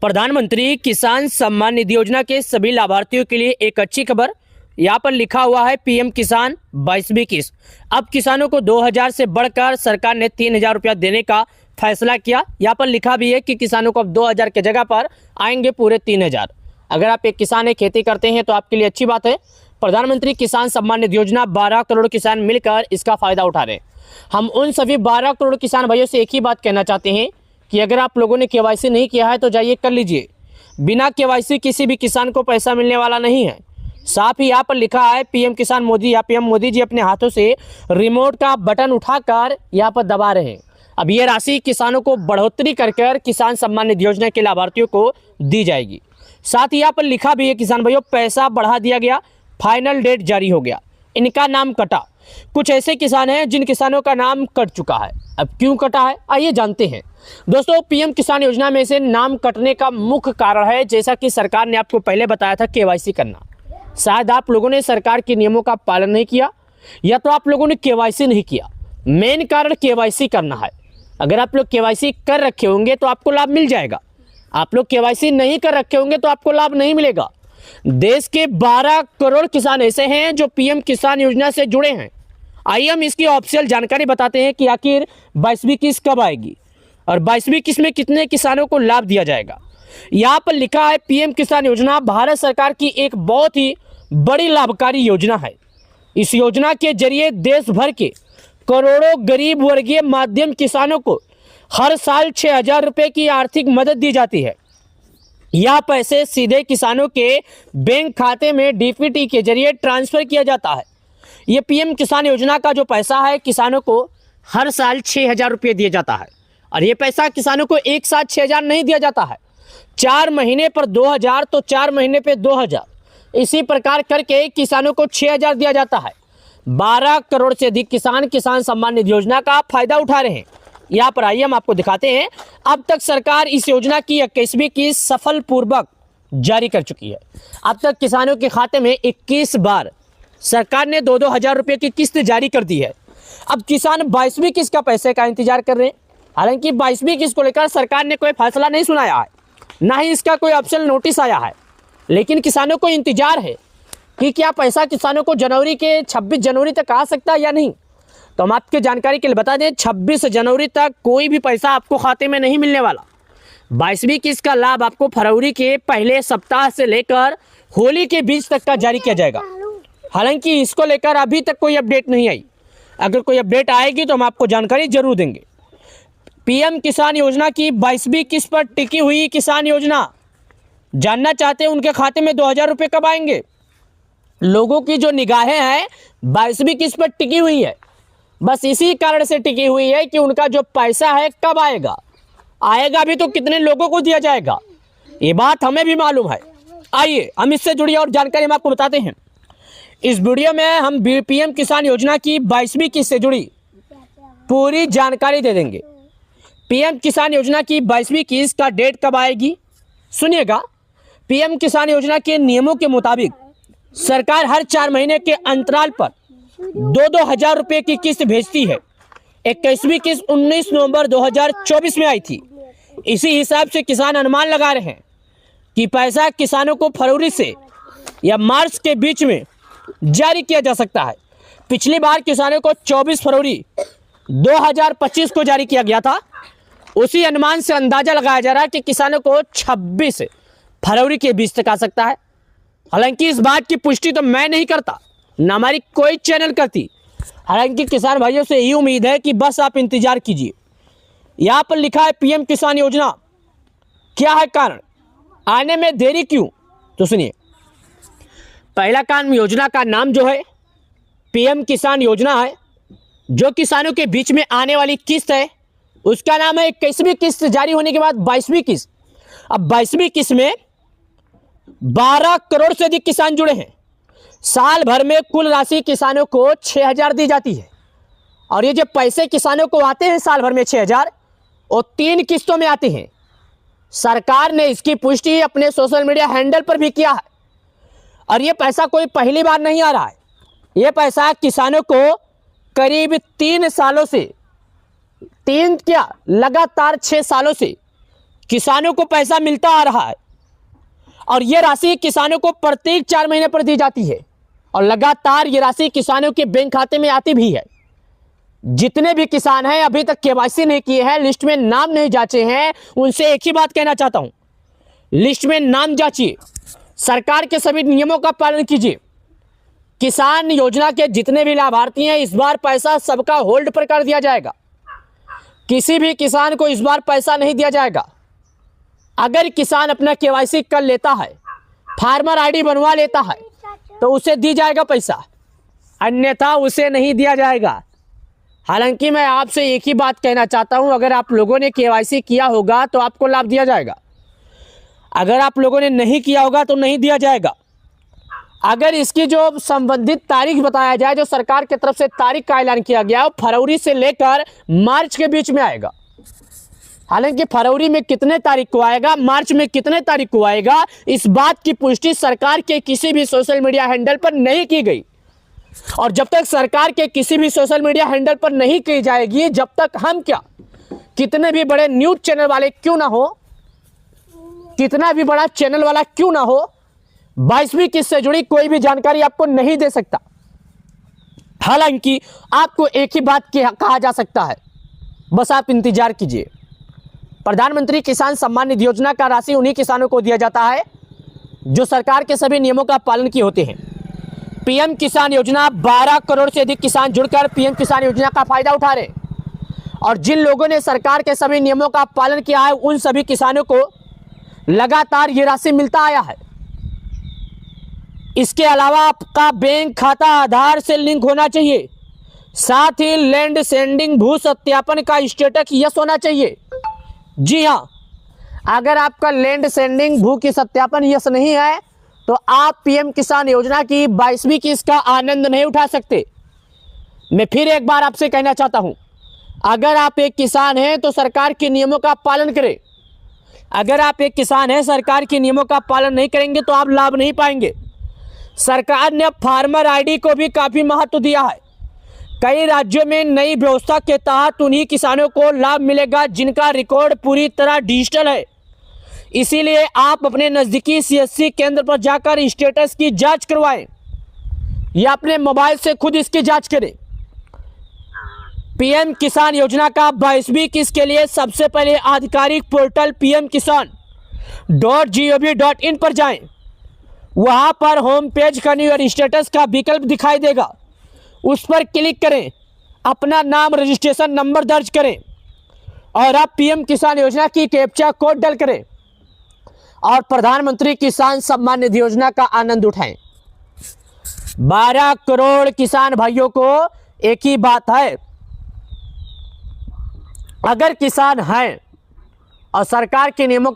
प्रधानमंत्री किसान सम्मान निधि योजना के सभी लाभार्थियों के लिए एक अच्छी खबर। यहाँ पर लिखा हुआ है पीएम किसान 22वीं किस्त। अब किसानों को 2000 से बढ़कर सरकार ने 3000 रुपया देने का फैसला किया। यहाँ पर लिखा भी है कि किसानों को अब 2000 के जगह पर आएंगे पूरे 3000। अगर आप एक किसान है, खेती करते हैं तो आपके लिए अच्छी बात है। प्रधानमंत्री किसान सम्मान निधि योजना 12 करोड़ किसान मिलकर इसका फायदा उठा रहे हैं। हम उन सभी 12 करोड़ किसान भाइयों से एक ही बात कहना चाहते हैं कि अगर आप लोगों ने केवाईसी नहीं किया है तो जाइए कर लीजिए। बिना केवाईसी किसी भी किसान को पैसा मिलने वाला नहीं है। साथ ही यहाँ पर लिखा है पीएम किसान मोदी या पीएम मोदी जी अपने हाथों से रिमोट का बटन उठाकर यहाँ पर दबा रहे हैं। अब ये राशि किसानों को बढ़ोतरी कर किसान सम्मान निधि योजना के लाभार्थियों को दी जाएगी। साथ ही यहाँ पर लिखा भी है किसान भाइयों पैसा बढ़ा दिया गया, फाइनल डेट जारी हो गया, इनका नाम कटा। कुछ ऐसे किसान हैं जिन किसानों का नाम कट चुका है। अब क्यों कटा है आइए जानते हैं। दोस्तों, पीएम किसान योजना में से नाम कटने का मुख्य कारण है, जैसा कि सरकार ने आपको पहले बताया था, केवाईसी करना। शायद आप लोगों ने सरकार के नियमों का पालन नहीं किया या तो आप लोगों ने केवाईसी नहीं किया। मेन कारण केवाईसी करना है। अगर आप लोग केवाईसी कर रखे होंगे तो आपको लाभ मिल जाएगा। आप लोग केवाईसी नहीं कर रखे होंगे तो आपको लाभ नहीं मिलेगा। देश के 12 करोड़ किसान ऐसे हैं जो पीएम किसान योजना से जुड़े हैं। आइए हम इसकी ऑफिशियल जानकारी बताते हैं कि आखिर 22वीं किस्त कब आएगी और 22वीं किस्त में कितने किसानों को लाभ दिया जाएगा। यहाँ पर लिखा है पीएम किसान योजना भारत सरकार की एक बहुत ही बड़ी लाभकारी योजना है। इस योजना के जरिए देश भर के करोड़ों गरीब वर्गीय माध्यम किसानों को हर साल 6000 रुपये की आर्थिक मदद दी जाती है। यह पैसे सीधे किसानों के बैंक खाते में डीपीटी के जरिए ट्रांसफर किया जाता है। ये पीएम किसान योजना का जो पैसा है किसानों को हर साल 6000 रुपये दिया जाता है। और ये पैसा किसानों को एक साथ 6000 नहीं दिया जाता है, 4 महीने पर 2000 तो 4 महीने पे 2000, इसी प्रकार करके किसानों को 6000 दिया जाता है। 12 करोड़ से अधिक किसान किसान सम्मान निधि योजना का फायदा उठा रहे हैं। यहाँ पर आइए हम आपको दिखाते हैं। अब तक सरकार इस योजना की 21वीं किस्त सफलपूर्वक जारी कर चुकी है। अब तक किसानों के खाते में 21 बार सरकार ने 2-2 हजार रुपये की किस्त जारी कर दी है। अब किसान 22वीं किस्त का पैसे का इंतजार कर रहे हैं। हालांकि 22वीं किस्त को लेकर सरकार ने कोई फैसला नहीं सुनाया है, ना ही इसका कोई ऑप्शनल नोटिस आया है, लेकिन किसानों को इंतजार है कि क्या पैसा किसानों को जनवरी के 26 जनवरी तक आ सकता है या नहीं। तो हम आपके जानकारी के लिए बता दें 26 जनवरी तक कोई भी पैसा आपको खाते में नहीं मिलने वाला। 22वीं किस्त का लाभ आपको फरवरी के पहले सप्ताह से लेकर होली के बीच तक का जारी किया जाएगा। हालांकि इसको लेकर अभी तक कोई अपडेट नहीं आई। अगर कोई अपडेट आएगी तो हम आपको जानकारी जरूर देंगे। पीएम किसान योजना की 22वीं किस्त पर टिकी हुई किसान योजना जानना चाहते हैं उनके खाते में 2000 रुपये कब आएंगे। लोगों की जो निगाहें हैं 22वीं किस्त पर टिकी हुई है, बस इसी कारण से टिकी हुई है कि उनका जो पैसा है कब आएगा, आएगा भी तो कितने लोगों को दिया जाएगा, ये बात हमें भी मालूम है। आइए हम इससे जुड़ी और जानकारी हम आपको बताते हैं। इस वीडियो में हम पीएम किसान योजना की 22वीं किस्त से जुड़ी पूरी जानकारी दे देंगे। पीएम किसान योजना की 22वीं किस्त का डेट कब आएगी सुनिएगा। पीएम किसान योजना के नियमों के मुताबिक सरकार हर 4 महीने के अंतराल पर 2-2 हजार रुपये की किस्त भेजती है। 21वीं किस्त 19 नवंबर 2024 में आई थी। इसी हिसाब से किसान अनुमान लगा रहे हैं कि पैसा किसानों को फरवरी से या मार्च के बीच में जारी किया जा सकता है। पिछली बार किसानों को 24 फरवरी 2025 को जारी किया गया था। उसी अनुमान से अंदाजा लगाया जा रहा है कि किसानों को 26 फरवरी के बीच तक आ सकता है। हालांकि इस बात की पुष्टि तो मैं नहीं करता, न हमारी कोई चैनल करती। हालांकि किसान भाइयों से यही उम्मीद है कि बस आप इंतजार कीजिए। यहाँ पर लिखा है पीएम किसान योजना, क्या है कारण, आने में देरी क्यों, तो सुनिए। पहला कारण, योजना का नाम जो है पीएम किसान योजना है। जो किसानों के बीच में आने वाली किस्त है उसका नाम है 21वीं किस्त जारी होने के बाद 22वीं किस्त। अब 22वीं किस्त में 12 करोड़ से अधिक किसान जुड़े हैं। साल भर में कुल राशि किसानों को 6000 दी जाती है। और ये जो पैसे किसानों को आते हैं साल भर में 6000, वो 3 किस्तों में आते हैं। सरकार ने इसकी पुष्टि अपने सोशल मीडिया हैंडल पर भी किया है। और ये पैसा कोई पहली बार नहीं आ रहा है। ये पैसा किसानों को करीब 3 सालों से, लगातार 6 सालों से किसानों को पैसा मिलता आ रहा है और यह राशि किसानों को प्रत्येक 4 महीने पर दी जाती है और लगातार यह राशि किसानों के बैंक खाते में आती भी है। जितने भी किसान हैं अभी तक केवाईसी नहीं किए हैं, लिस्ट में नाम नहीं जांचे हैं, उनसे एक ही बात कहना चाहता हूं, लिस्ट में नाम जांचिए, सरकार के सभी नियमों का पालन कीजिए। किसान योजना के जितने भी लाभार्थी हैं इस बार पैसा सबका होल्ड पर कर दिया जाएगा। किसी भी किसान को इस बार पैसा नहीं दिया जाएगा। अगर किसान अपना केवाईसी कर लेता है, फार्मर आईडी बनवा लेता है तो उसे दी जाएगा पैसा, अन्यथा उसे नहीं दिया जाएगा। हालांकि मैं आपसे एक ही बात कहना चाहता हूं, अगर आप लोगों ने केवाईसी किया होगा तो आपको लाभ दिया जाएगा, अगर आप लोगों ने नहीं किया होगा तो नहीं दिया जाएगा। अगर इसकी जो संबंधित तारीख बताया जाए, जो सरकार की तरफ से तारीख का ऐलान किया गया, फरवरी से लेकर मार्च के बीच में आएगा। हालांकि फरवरी में कितने तारीख को आएगा, मार्च में कितने तारीख को आएगा, इस बात की पुष्टि सरकार के किसी भी सोशल मीडिया हैंडल पर नहीं की गई। और जब तक सरकार के किसी भी सोशल मीडिया हैंडल पर नहीं की जाएगी, जब तक हम क्या, कितने भी बड़े न्यूज चैनल वाले क्यों ना हो, कितना भी बड़ा चैनल वाला क्यों ना हो, 22वीं किस्त से जुड़ी कोई भी जानकारी आपको नहीं दे सकता। हालांकि आपको एक ही बात कहा जा सकता है, बस आप इंतजार कीजिए। प्रधानमंत्री किसान सम्मान निधि योजना का राशि उन्हीं किसानों को दिया जाता है जो सरकार के सभी नियमों का पालन किए होते हैं। पीएम किसान योजना, 12 करोड़ से अधिक किसान जुड़कर पीएम किसान योजना का फायदा उठा रहे हैं और जिन लोगों ने सरकार के सभी नियमों का पालन किया है उन सभी किसानों को लगातार ये राशि मिलता आया है। इसके अलावा आपका बैंक खाता आधार से लिंक होना चाहिए, साथ ही लैंड सेंडिंग भू सत्यापन का स्टेटस यस होना चाहिए। जी हां, अगर आपका लैंड सेंडिंग भू की सत्यापन यस नहीं है तो आप पीएम किसान योजना की 22वीं किस्त का आनंद नहीं उठा सकते। मैं फिर एक बार आपसे कहना चाहता हूं, अगर आप एक किसान हैं तो सरकार के नियमों का पालन करें। अगर आप एक किसान हैं, सरकार के नियमों का पालन नहीं करेंगे तो आप लाभ नहीं पाएंगे। सरकार ने फार्मर आईडी को भी काफी महत्व दिया है। कई राज्यों में नई व्यवस्था के तहत उन्हीं किसानों को लाभ मिलेगा जिनका रिकॉर्ड पूरी तरह डिजिटल है। इसीलिए आप अपने नजदीकी सीएससी केंद्र पर जाकर स्टेटस की जांच करवाएं या अपने मोबाइल से खुद इसकी जांच करें। पीएम किसान योजना का 22वीं किस्त के लिए सबसे पहले आधिकारिक पोर्टल pmkisan.gov.in पर जाएं। वहां पर होम पेज करने और स्टेटस का विकल्प दिखाई देगा, उस पर क्लिक करें, अपना नाम, रजिस्ट्रेशन नंबर दर्ज करें और आप पीएम किसान योजना की कैप्चा कोड डल करें और प्रधानमंत्री किसान सम्मान निधि योजना का आनंद उठाएं। 12 करोड़ किसान भाइयों को एक ही बात है, अगर किसान हैं और सरकार के नियमों